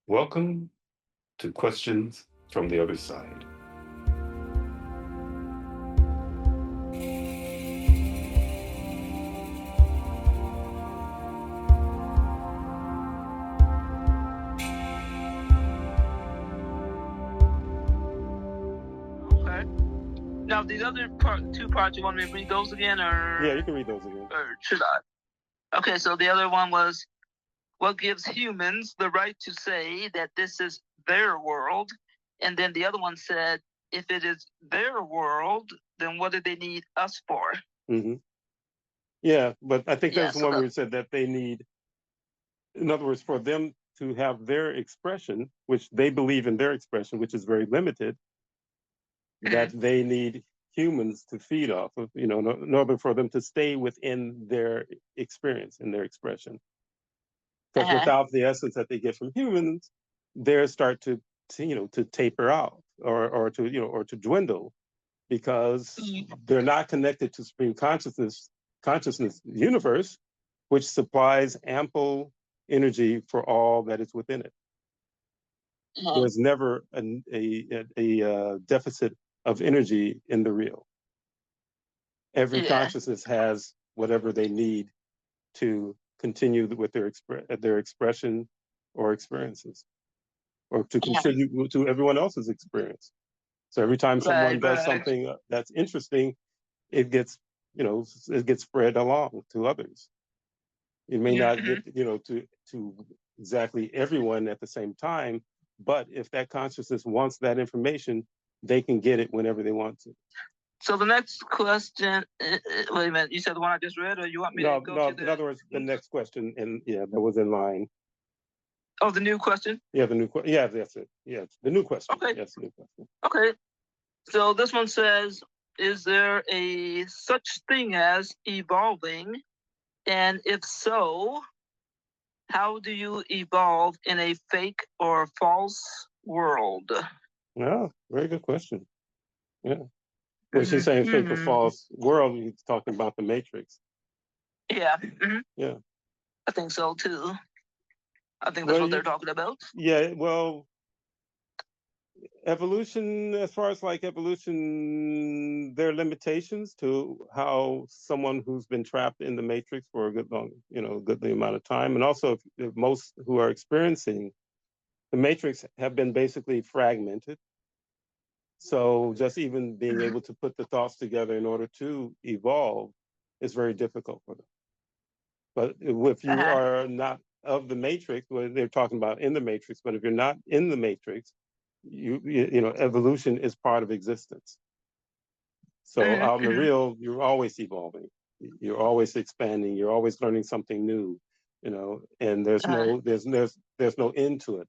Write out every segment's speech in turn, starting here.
Welcome to Questions from the Other Side. Okay. Now, these other two parts, you want me to read those again, or? Yeah, you can read those again. Or should I? Okay, so the other one was, what gives humans the right to say that this is their world? And then the other one said, if it is their world, then what do they need us for? Mm-hmm. Yeah, but I think Yeah, there's so one where it said that they need, in other words, for them to have their expression, which they believe in their expression, which is very limited, that they need humans to feed off of, in order for them to stay within their experience and their expression. Because without the essence that they get from humans, theirs start to taper out or to dwindle, because they're not connected to supreme consciousness universe, which supplies ample energy for all that is within it. There's never a deficit of energy in the real. Every consciousness has whatever they need to continue with their expression or experiences, or to contribute to everyone else's experience. So every time someone does something that's interesting, it gets spread along to others. It may not get to exactly everyone at the same time, but if that consciousness wants that information, they can get it whenever they want to. So the next question, wait a minute, you said the one I just read, or you want me to go to the... In other words, the next question, and that was in line. Oh, the new question? Yeah, the new question. Yeah, that's it. Yeah, the new question. Okay. Yes, the new question. Okay. So this one says, is there a such thing as evolving? And if so, how do you evolve in a fake or false world? Yeah, very good question. Yeah. When she's saying fake or false world, he's talking about the Matrix. Yeah. Yeah. I think so too. I think that's what they're talking about. Yeah, well, evolution, as far as like evolution, there are limitations to how someone who's been trapped in the Matrix for a goodly amount of time. And also, if most who are experiencing the Matrix have been basically fragmented. So just even being able to put the thoughts together in order to evolve is very difficult for them. But if you are not of the Matrix, well, they're talking about in the Matrix, but if you're not in the Matrix, evolution is part of existence. So out in the real, you're always evolving. You're always expanding. You're always learning something new, and there's no end to it.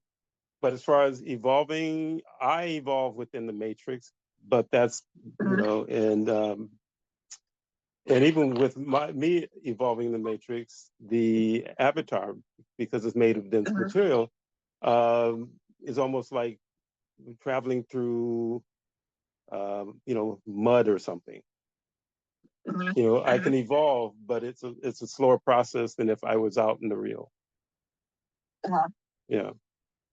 But as far as evolving, I evolve within the Matrix, but that's, and even with me evolving in the Matrix, the avatar, because it's made of dense material, is almost like traveling through, mud or something. I can evolve, but it's a slower process than if I was out in the real. Yeah.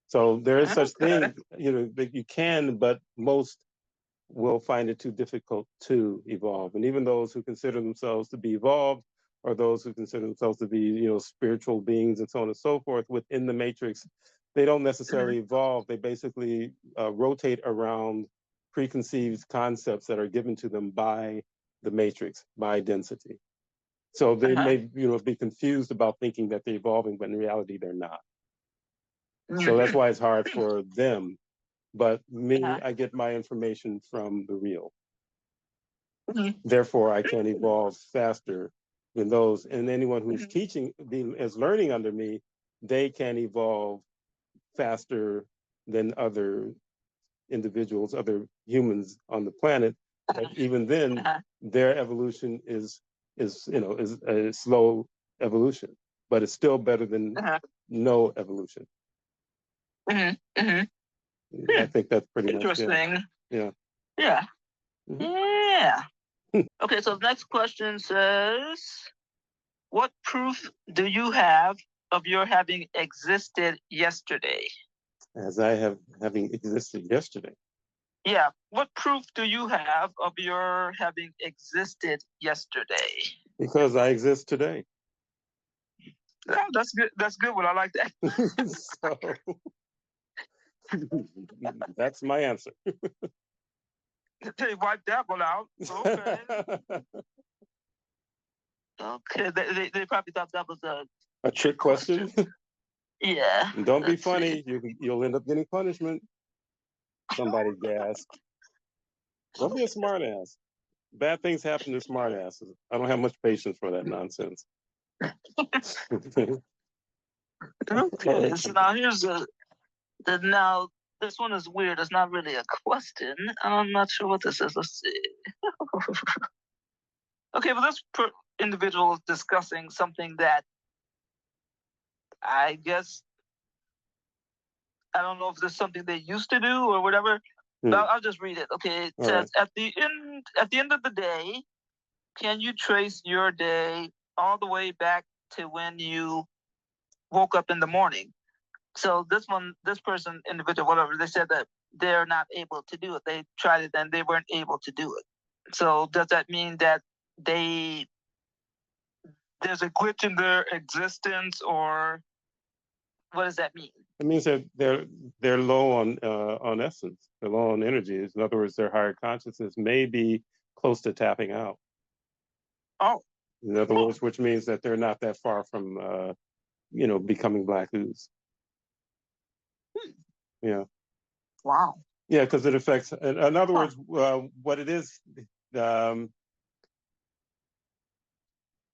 So there is such thing, that you can, but most will find it too difficult to evolve. And even those who consider themselves to be evolved, or those who consider themselves to be, spiritual beings and so on and so forth within the Matrix, they don't necessarily evolve. They basically rotate around preconceived concepts that are given to them by the Matrix, by density. So they may, be confused about thinking that they're evolving, but in reality, they're not. So that's why it's hard for them. But me, I get my information from the real. Therefore, I can evolve faster than those. And anyone who's teaching, is learning under me, they can evolve faster than other individuals, other humans on the planet. But even then, their evolution is a slow evolution, but it's still better than no evolution. I think that's pretty interesting. Yeah. Yeah. Yeah. Okay, so the next question says, what proof do you have of your having existed yesterday? as I have having existed yesterday. Yeah. What proof do you have of your having existed yesterday? Because I exist today. Oh, that's good. That's good one. I like that. So that's my answer. They wiped that one out. Okay. Okay. They probably thought that was A trick question. Yeah. Don't be let's see. funny. You'll end up getting punishment. Somebody gasped. Don't be a smart ass. Bad things happen to smart asses. I don't have much patience for that nonsense. Okay. So now here's now this one is weird. It's not really a question. I'm not sure what this is. Let's see. Okay, but this individual is discussing something that I guess I don't know if there's something they used to do or whatever. But I'll just read it. Okay, it says at the end of the day, can you trace your day all the way back to when you woke up in the morning? So this person, individual, whatever, they said that they're not able to do it. They tried it and they weren't able to do it. So does that mean that there's a glitch in their existence, or what does that mean? It means that they're low on essence. They're low on energy. In other words, their higher consciousness may be close to tapping out. Oh. In other words, which means that they're not that far from becoming black ooze. Yeah. Wow. Yeah, because it affects. In other words, what it is. I'm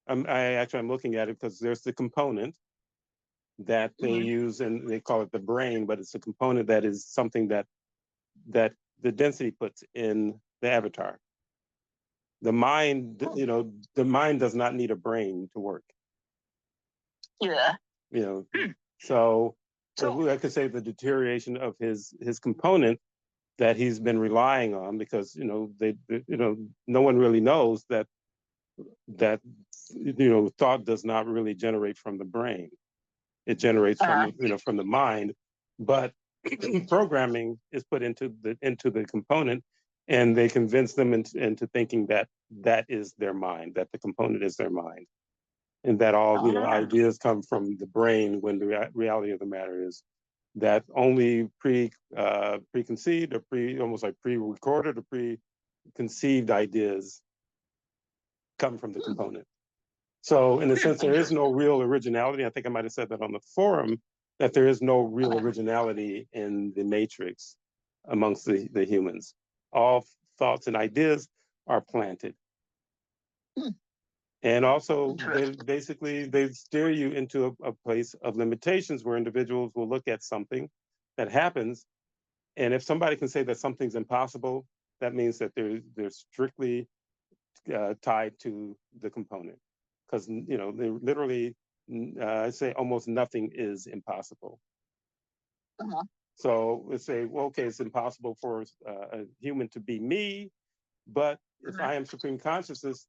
looking at it because there's the component that they use, and they call it the brain, but it's a component that is something that the density puts in the avatar. The mind, the mind does not need a brain to work. Yeah. So I could say the deterioration of his component that he's been relying on, because no one really knows that thought does not really generate from the brain. It generates from the mind, but programming is put into the component, and they convince them into thinking that is their mind, that the component is their mind, and that all ideas come from the brain, when the reality of the matter is that only preconceived or almost like pre-recorded or preconceived ideas come from the component. So in a sense, there is no real originality. I think I might have said that on the forum, that there is no real originality in the matrix amongst the humans. All thoughts and ideas are planted. And also, they steer you into a place of limitations, where individuals will look at something that happens, and if somebody can say that something's impossible, that means that they're strictly tied to the component. Because they literally say almost nothing is impossible. So let's say, well, okay, it's impossible for a human to be me, but if I am supreme consciousness,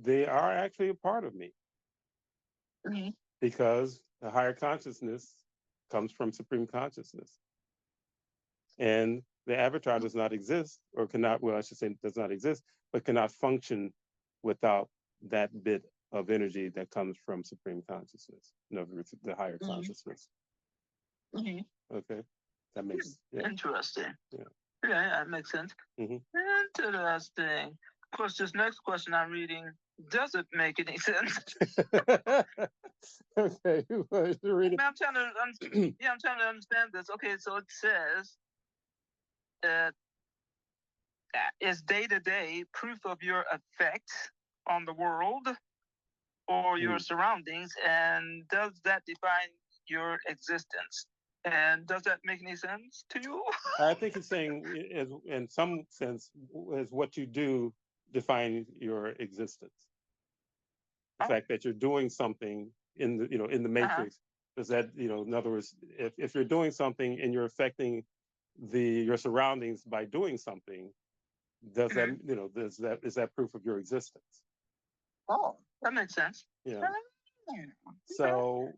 they are actually a part of me, because the higher consciousness comes from supreme consciousness, and the avatar does not exist, or cannot. Well, I should say does not exist, but cannot function without that bit of energy that comes from supreme consciousness. In other words, the higher consciousness. Okay, that makes interesting. Yeah, that makes sense. Interesting. Of course, this next question I'm reading doesn't make any sense. Okay, read it. I'm trying to understand this. Okay, so it says, is day-to-day proof of your effect on the world or your surroundings, and does that define your existence? And does that make any sense to you? I think it's saying, in some sense, is what you do define your existence. The fact that you're doing something in the matrix, does that, in other words, if you're doing something and you're affecting your surroundings by doing something, does that is that proof of your existence? Oh, that makes sense. Yeah. So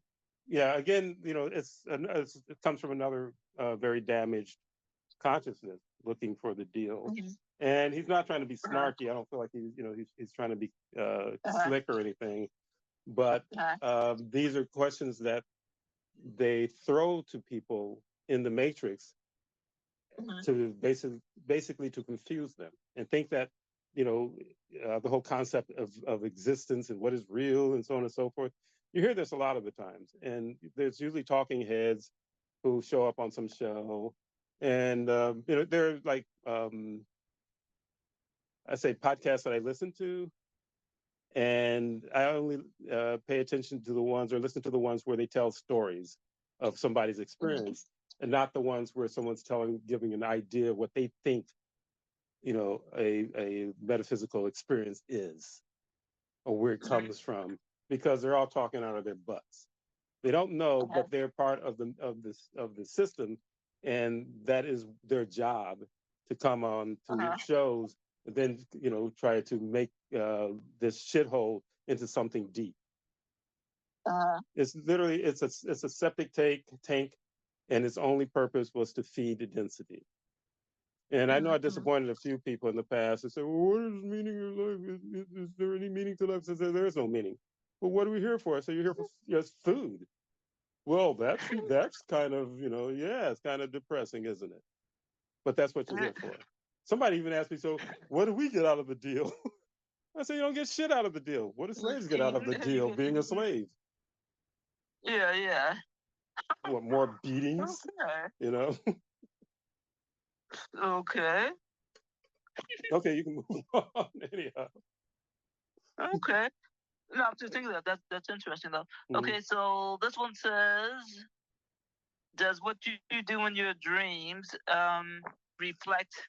yeah, again, it comes from another very damaged consciousness looking for the deal. Mhm. And he's not trying to be Uh-huh. snarky. I don't feel like he's trying to be Uh-huh. slick or anything. But Uh-huh. these are questions that they throw to people in the matrix Mhm. to basically to confuse them and think that you know the whole concept of existence and what is real and so on and so forth. You hear this a lot of the times, and there's usually talking heads who show up on some show, and they're like I say podcasts that I listen to, and I only pay attention to the ones or listen to the ones where they tell stories of somebody's Mhm. experience, and not the ones where someone's giving an idea of what they think a metaphysical experience is or where it Mhm. comes from, because they're all talking out of their butts. They don't know, Uh-huh. but they're part of the system, and that is their job to come on to Uh-huh. shows and then try to make this shithole into something deep. Uh-huh. It's literally it's a septic tank, and its only purpose was to feed the density. And I know I Mhm. disappointed a few people in the past. They said, "Well, what is the meaning of life? Is there any meaning to life?" I said, "There is no meaning." Well, what are we here for? I said, "You're here for just food." Well, that's kind of yeah, it's kind of depressing, isn't it? But that's what you're here for. Somebody even asked me, "So, what do we get out of the deal?" I said, "You don't get shit out of the deal. What do slaves get out of the deal? Being a slave? Yeah, yeah. What, more beatings? Okay. You know?" Okay. Okay, you can move on. Anyhow. Okay. No, I'm just thinking that's interesting though. Mhm. Okay, so this one says, does what you do in your dreams reflect,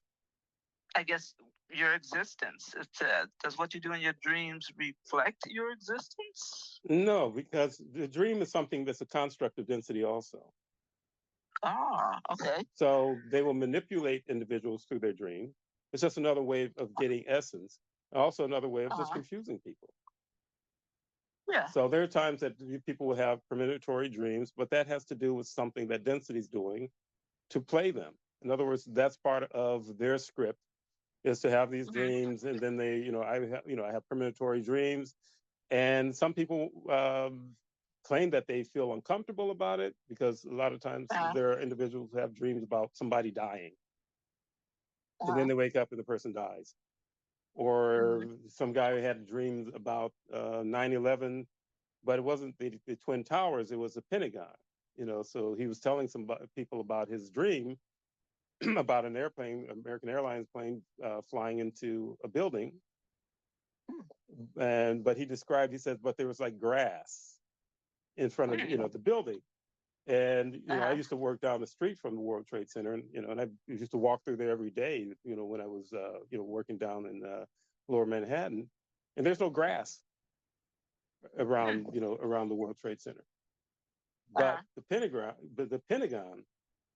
I guess, your existence? It said, does what you do in your dreams reflect your existence? No, because the dream is something that's a construct of density also. Ah, okay. So they will manipulate individuals through their dream. It's just another way of getting essence, also another way of just Uh-huh. confusing people. Yeah. So there are times that people will have premonitory dreams, but that has to do with something that density is doing to play them. In other words, that's part of their script, is to have these Mhm. dreams, and then I have premonitory dreams, and some people claim that they feel uncomfortable about it because a lot of times Uh-huh. there are individuals who have dreams about somebody dying, and then Uh-huh. they wake up and the person dies. Or Mhm. some guy who had dreams about 9/11, but it wasn't the Twin Towers, it was the Pentagon. So he was telling some people about his dream about an airplane, American Airlines plane, flying into a building. But he said, but there was like grass in front of Mhm. the building. And I Uh-huh. used to work down the street from the World Trade Center, and I used to walk through there every day. When I was working down in Lower Manhattan, and there's no grass around Mhm. around the World Trade Center. But Uh-huh. the Pentagon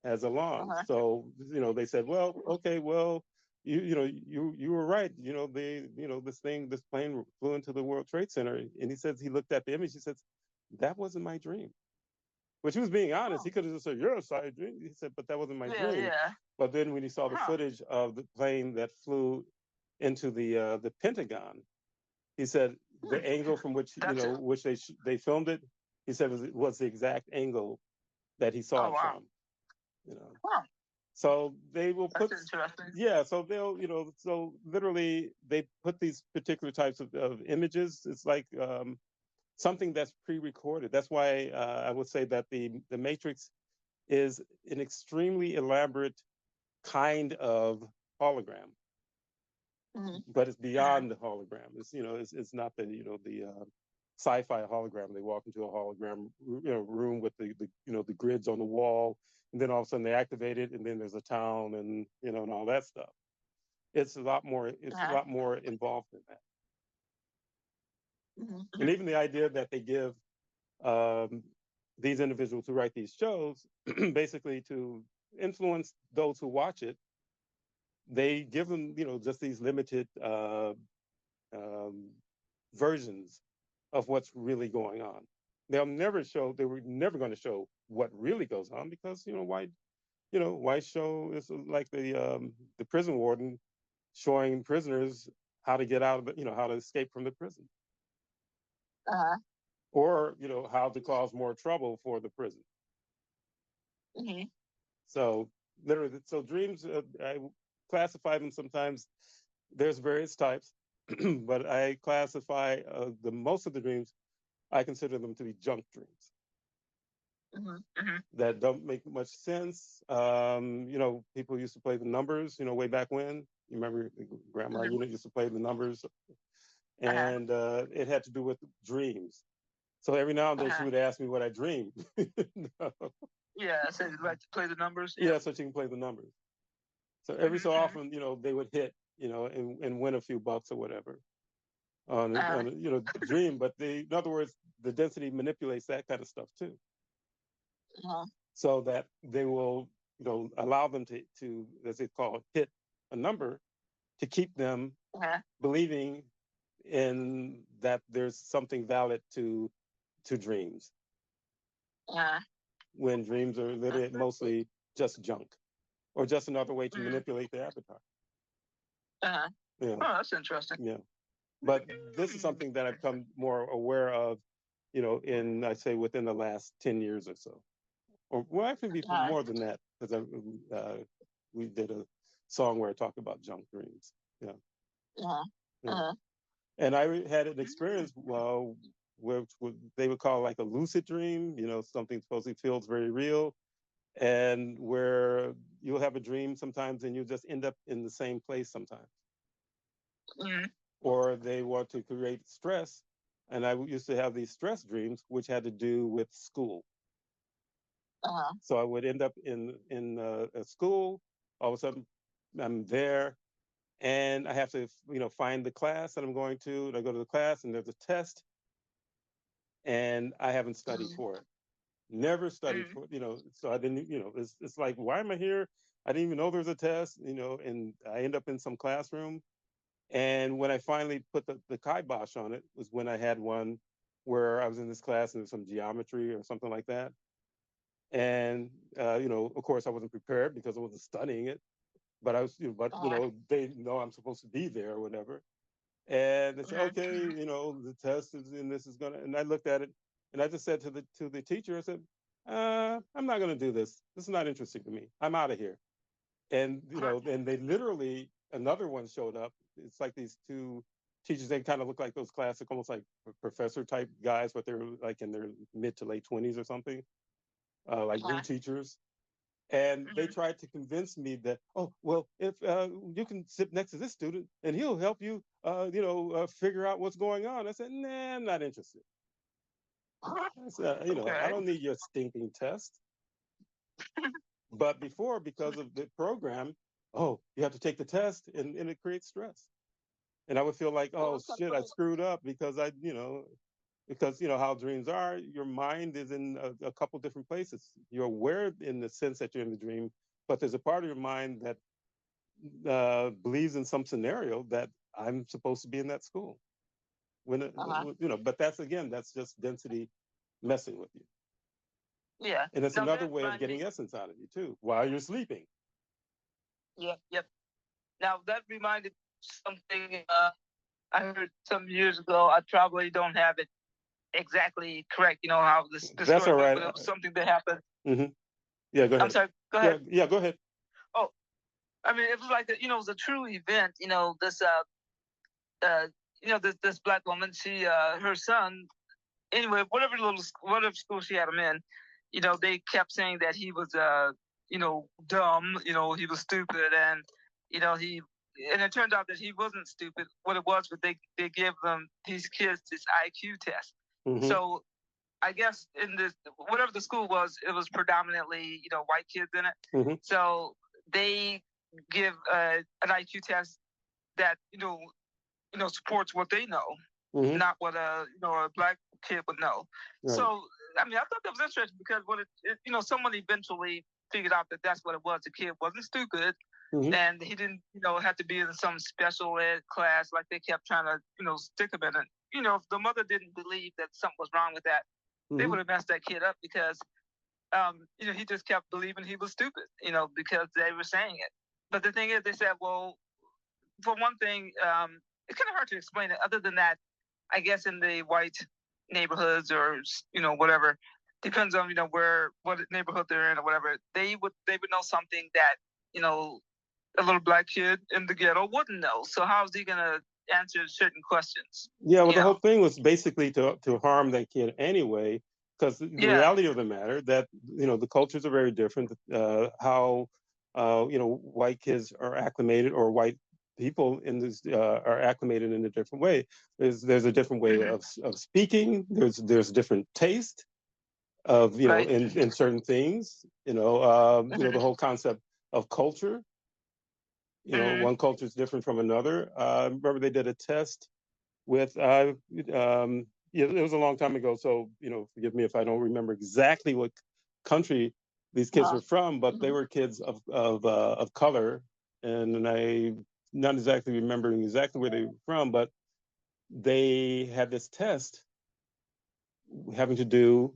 has a lawn. Uh-huh. So they said, well, okay, well, you were right. This plane flew into the World Trade Center, and he says he looked at the image. He says that wasn't my dream. Which he was being honest. He Oh. could have just said, "You're a side dream." He said, "But that wasn't my Yeah, dream." yeah. But then when he saw the Huh. footage of the plane that flew into the Pentagon, he said Hmm. the angle from which That's it. which they filmed it, he said was the exact angle that he saw Oh it wow. from. You know, Huh. so they will That's put interesting. yeah. So they'll so literally they put these particular types of images. It's like something that's pre-recorded. That's why I would say that the Matrix is an extremely elaborate kind of hologram, Mhm. but it's Mhm. beyond the hologram. It's not the sci-fi hologram. They walk into a hologram room with the grids on the wall, and then all of a sudden they activate it, and then there's a town and and all that stuff. It's a lot more. It's a Uh-huh. lot more involved than that. Mhm. And Mhm. even the idea that they give um, these individuals who write these shows basically to influence those who watch it, they give them just these limited um, versions of what's really going on. They were never going to show what really goes on, because why show? It's like the prison warden showing prisoners how to get out of how to escape from the prison, Uh-huh. or how to cause more trouble for the prison. Mm-hmm. So literally, so dreams, I classify them sometimes. There's various types, but I classify the most of the dreams. I consider them to be junk dreams Mm-hmm. Mm-hmm. that don't make much sense. People used to play the numbers, way back when. You remember grandma, Mm-hmm. used to play the numbers, Uh-huh. and it had to do with dreams. So every now and then she Uh-huh. would ask me what I dreamed. Yeah, so you'd like to play the numbers? Yeah, so she can play the numbers. So every so Mm-hmm. often, they would hit, and win a few bucks or whatever on, Uh-huh. dream. But in other words, the density manipulates that kind of stuff too, Uh-huh. so that they will, allow them to, as they call it, hit a number to keep them Uh-huh. believing in that there's something valid to dreams, Uh-huh. when dreams are literally mostly just junk, or just another way to Mm-hmm. manipulate the avatar. Uh-huh. Yeah, Oh, that's interesting. yeah. But this is something that I've come more aware of, I'd say within the last 10 years or so. Or well, actually before Uh-huh. more than that, because we did a song where I talked about junk dreams. Yeah. Uh-huh. Yeah. Uh-huh. And I had an experience where they would call like a lucid dream, something supposedly feels very real, and where you'll have a dream sometimes and you'll just end up in the same place sometimes. Mm-hmm. Or they want to create stress. And I used to have these stress dreams, which had to do with school. Uh-huh. So I would end up in a school. All of a sudden, I'm there, and I have to, find the class that I'm going to. And I go to the class, and there's a test, and I haven't studied for it. Never studied Mm-hmm. for it, So I didn't, it's like, why am I here? I didn't even know there was a test, and I end up in some classroom. And when I finally put the kibosh on it was when I had one where I was in this class and there's some geometry or something like that. And, of course I wasn't prepared because I wasn't studying it, but I was, Uh-huh. they know I'm supposed to be there or whatever. And they said, okay, Mm-hmm. the test is, and this is gonna, and I looked at it and I just said to the teacher, I said, I'm not gonna do this. This is not interesting to me. I'm out of here. And, and they literally, another one showed up. It's like these two teachers, they kind of look like those classic, almost like professor type guys, but they're like in their mid to late 20s or something, like new Uh-huh. teachers. And they Mm-hmm. tried to convince me that, oh, well, if you can sit next to this student and he'll help you, figure out what's going on. I said, nah, I'm not interested. I said, I Okay. don't need your stinking test. But before, because of the program, oh, you have to take the test, and it creates stress. And I would feel like, Well, oh that's kind of shit, I cool. screwed up because because how dreams are, your mind is in a couple different places. You're aware in the sense that you're in the dream, but there's a part of your mind that believes in some scenario that I'm supposed to be in that school. Uh-huh. But that's just density messing with you. Yeah. And it's Now another that way of reminds getting me. essence out of you too, while you're sleeping. Yep. Yep. Now that reminded something I heard some years ago. I probably don't have it exactly correct. You know how this That's story all went, right. but it was something that happened. Mm-hmm. Yeah, go I'm ahead. sorry. Go Yeah, ahead. yeah, go ahead. Oh, I mean, it was like it was a true event. This uh this black woman. She her son. Anyway, whatever school she had him in, they kept saying that he was dumb. He was stupid, and he. And it turned out that he wasn't stupid. What it was, but they gave these kids this IQ test. Mm-hmm. So I guess in this whatever the school was, it was predominantly white kids in it. Mm-hmm. So they give an IQ test that supports what they know, Mm-hmm. not what a black kid would know. Right. So I mean, I thought that was interesting because someone eventually figured out that that's what it was. The kid wasn't stupid. Mm-hmm. And he didn't, have to be in some special ed class like they kept trying to, stick him in it. If the mother didn't believe that something was wrong with that, they would have messed that kid up because, he just kept believing he was stupid, because they were saying it. But the thing is, they said, well, for one thing, it's kind of hard to explain it. Other than that, I guess in the white neighborhoods or whatever, depends on what neighborhood they're in or whatever. They would know something that a little black kid in the ghetto wouldn't know. So how is he gonna answer certain questions? Yeah, well, the whole thing was basically to harm that kid anyway, because the reality of the matter that the cultures are very different. How white kids are acclimated, or white people in this are acclimated in a different way. There's a different way of speaking. There's different taste of in certain things. The whole concept of culture. One culture is different from another. Remember they did a test with it was a long time ago, so forgive me if I don't remember exactly what country these kids were from, but they were kids of color, and I not exactly remembering exactly where they were from, but they had this test having to do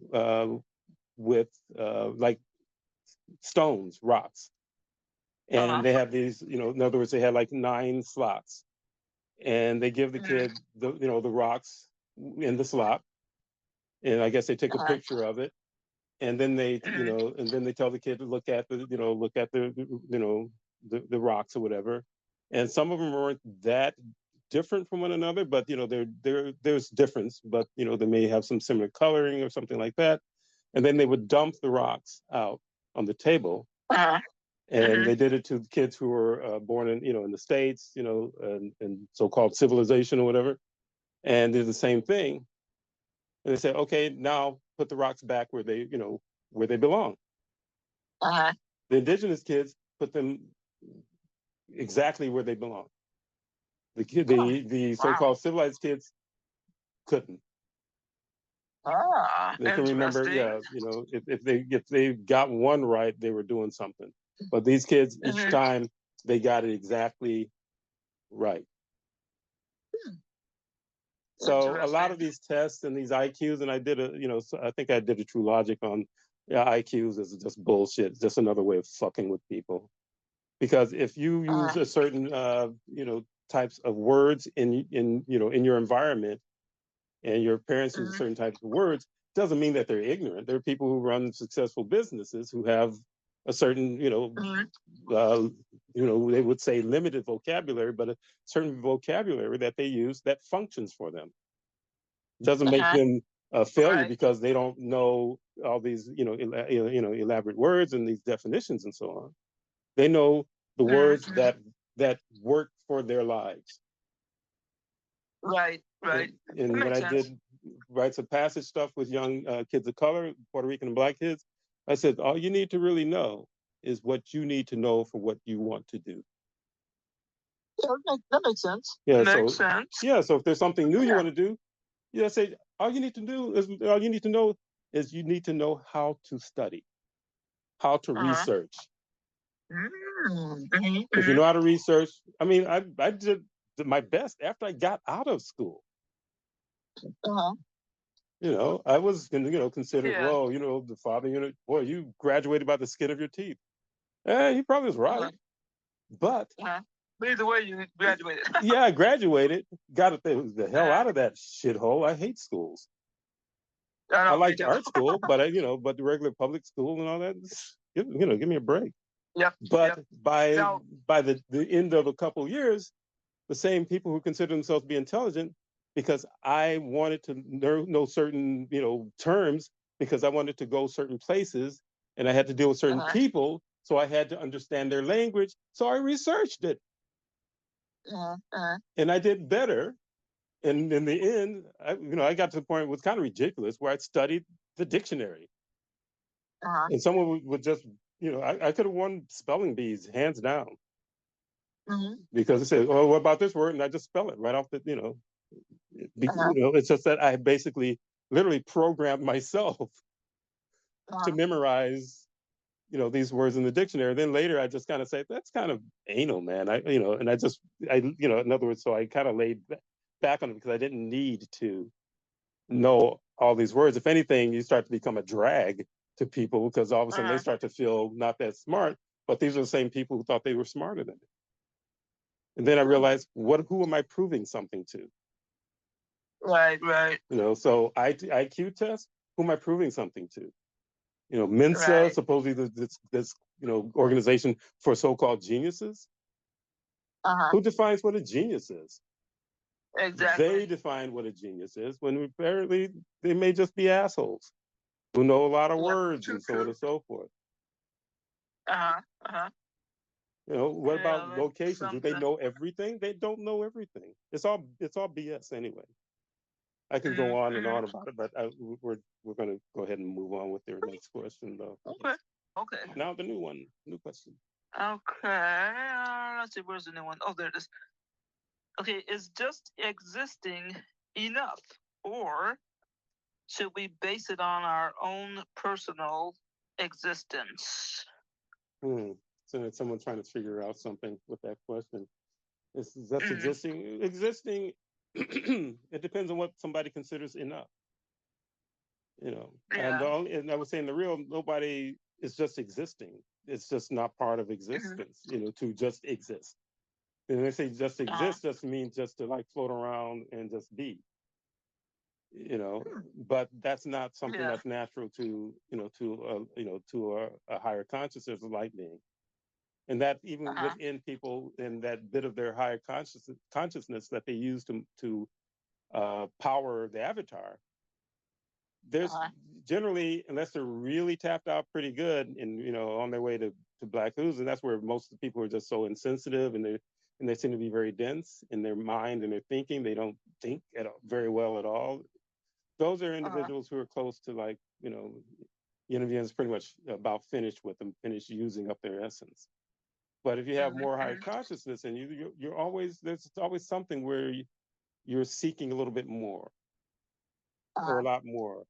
with like stones, rocks, and they have these, in other words, they had like 9 slots, and they give the kid the rocks in the slot, and I guess they take a picture of it, and then they and then they tell the kid to look at the rocks or whatever, and some of them weren't that different from one another, but there's difference, but they may have some similar coloring or something like that, and then they would dump the rocks out on the table. And they did it to kids who were born in the States, and so-called civilization or whatever, and did the same thing. And they said, okay, now put the rocks back where they belong. The indigenous kids put them exactly where they belong. The so-called civilized kids couldn't. They can remember, if they got one right, they were doing something. But these kids, each time they got it exactly right. So a lot of these tests and these IQs, and I did I think I did a True Logic on IQs is just bullshit. It's just another way of fucking with people. Because if you use a certain types of words in your environment, and your parents use certain types of words, doesn't mean that they're ignorant. There are people who run successful businesses who have a certain, they would say limited vocabulary, but a certain vocabulary that they use that functions for them. Doesn't make them a failure because they don't know all these, elaborate words and these definitions and so on. They know the words that work for their lives. Right. And when I did rites of passage stuff with young kids of color, Puerto Rican and Black kids, I said, all you need to really know is what you need to know for what you want to do. Yeah, that makes sense. Yeah, makes sense. Yeah, so if there's something new you want to do, say all you need to know is you need to know how to study, how to research. If you know how to research, I mean, I did my best after I got out of school. I was, considered, well, the father, boy, you graduated by the skin of your teeth. He probably was right. But either way, you graduated. Yeah, I graduated, got the hell out of that shithole. I hate schools. I liked art school, but but the regular public school and all that, give me a break. Yep. But by the end of a couple of years, the same people who consider themselves to be intelligent, because I wanted to know certain, terms, because I wanted to go certain places and I had to deal with certain people. So I had to understand their language. So I researched it. And I did better. And in the end, I got to the point it was kind of ridiculous where I studied the dictionary. And someone would just, I could have won spelling bees hands down. Because it said, oh, what about this word? And I just spell it right off the, it's just that I basically literally programmed myself to memorize, these words in the dictionary. Then later I just kind of say, that's kind of anal, man. And I in other words, so I kind of laid back on it because I didn't need to know all these words. If anything, you start to become a drag to people because all of a sudden they Uh-huh. start to feel not that smart, but these are the same people who thought they were smarter than me. And then I realized, who am I proving something to? Right, right, So IQ test, who am I proving something to? Mensa, right. supposedly this organization for so-called geniuses. Uh-huh. Who defines what a genius is? Exactly. They define what a genius is when apparently they may just be assholes who know a lot of Yep. words True, and so on true. and so forth. Uh-huh. Uh-huh. What Yeah, about that's locations? Do they something. know everything? They don't know everything. It's all BS anyway. I can go on and Mm-hmm. on about it, but we're going to go ahead and move on with their next question, though. Okay. Okay. Now the new question. Okay. Let's see, where's the new one? Oh, there it is. Okay, is just existing enough? Or should we base it on our own personal existence? So it's someone trying to figure out something with that question. Is that's Mm, existing? Existing. It depends on what somebody considers enough. And yeah. and I was saying the real nobody is just existing. It's just not part of Mm-hmm. existence. To just exist. And when they say just Uh-huh. exist, just means just to like float around and just be. Hmm. But that's not something Yeah. that's natural to a higher consciousness of light being. And that even Uh-huh. within people in that bit of their higher consciousness that they use to power the avatar, there's Uh-huh. generally, unless they're really tapped out pretty good and on their way to black ooze, and that's where most of the people are just so insensitive and they seem to be very dense in their mind and their thinking. They don't think very well at all. Those are Uh-huh. individuals who are close to like Univians pretty much about finished with them, finished using up their essence. But if you have more higher Mm-hmm. consciousness and you're always there's always something where you're seeking a little bit more or Uh-huh. a lot more.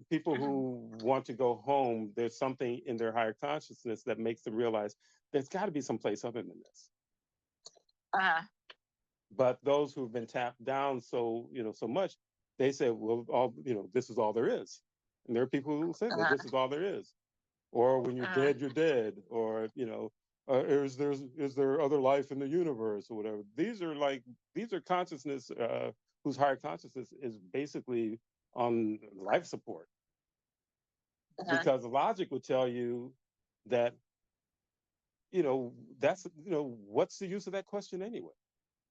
People who want to go home, there's something in their higher consciousness that makes them realize there's got to be some place other than this. Uh-huh. But those who've been tapped down so much, they say, well, this is all there is. And there are people who say, well, Uh-huh. this is all there is. Or when you're Uh-huh. dead, you're dead. Or is there other life in the universe or whatever? These are consciousness whose higher consciousness is basically on life support, Uh-huh. because logic would tell you that that's what's the use of that question anyway?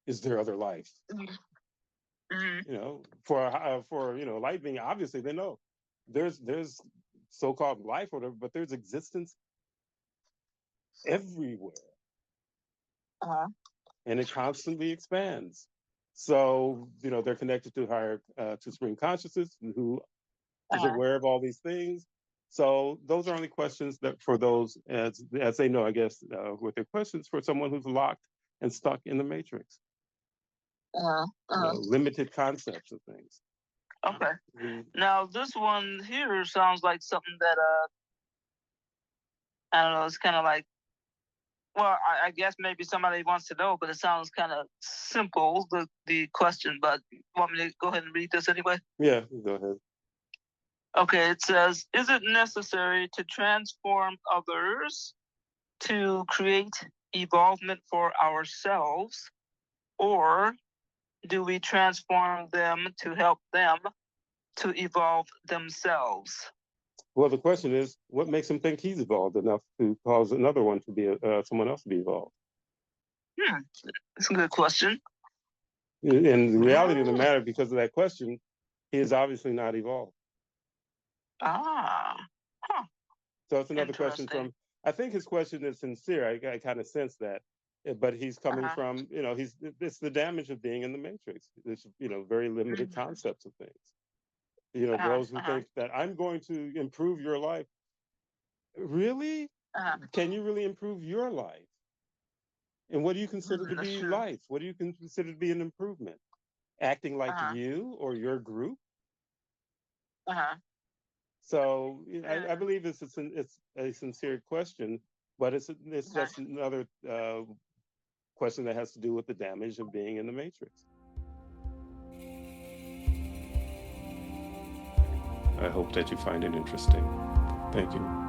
Is there other life? Mm-hmm. For light being, obviously they know there's so-called life or whatever, but there's existence everywhere. Uh-huh. And it constantly expands. So they're connected to higher to supreme consciousness, who is Uh-huh. aware of all these things. So those are only questions that for those as they know, I guess, with their questions for someone who's locked and stuck in the matrix. Uh-huh. Uh-huh. Limited concepts of things. Okay. Mm-hmm. Now this one here sounds like something that I don't know, it's kinda like, well, I guess maybe somebody wants to know, but it sounds kind of simple, the question, but you want me to go ahead and read this anyway? Yeah, go ahead. Okay, it says, is it necessary to transform others to create evolvement for ourselves, or do we transform them to help them to evolve themselves? Well, the question is, what makes him think he's evolved enough to cause another one to be someone else to be evolved? That's a good question. And the reality of the matter, because of that question, he is obviously not evolved. Ah, huh. So it's another question from, I think his question is sincere. I kind of sense that, but he's coming from, it's the damage of being in the matrix. It's, very limited concepts of things. Those who think that I'm going to improve your life. Really? Can you really improve your life? And what do you consider to be life? What do you consider to be an improvement? Acting like you or your group? So I believe it's a sincere question, but it's just another question that has to do with the damage of being in the matrix. I hope that you find it interesting. Thank you.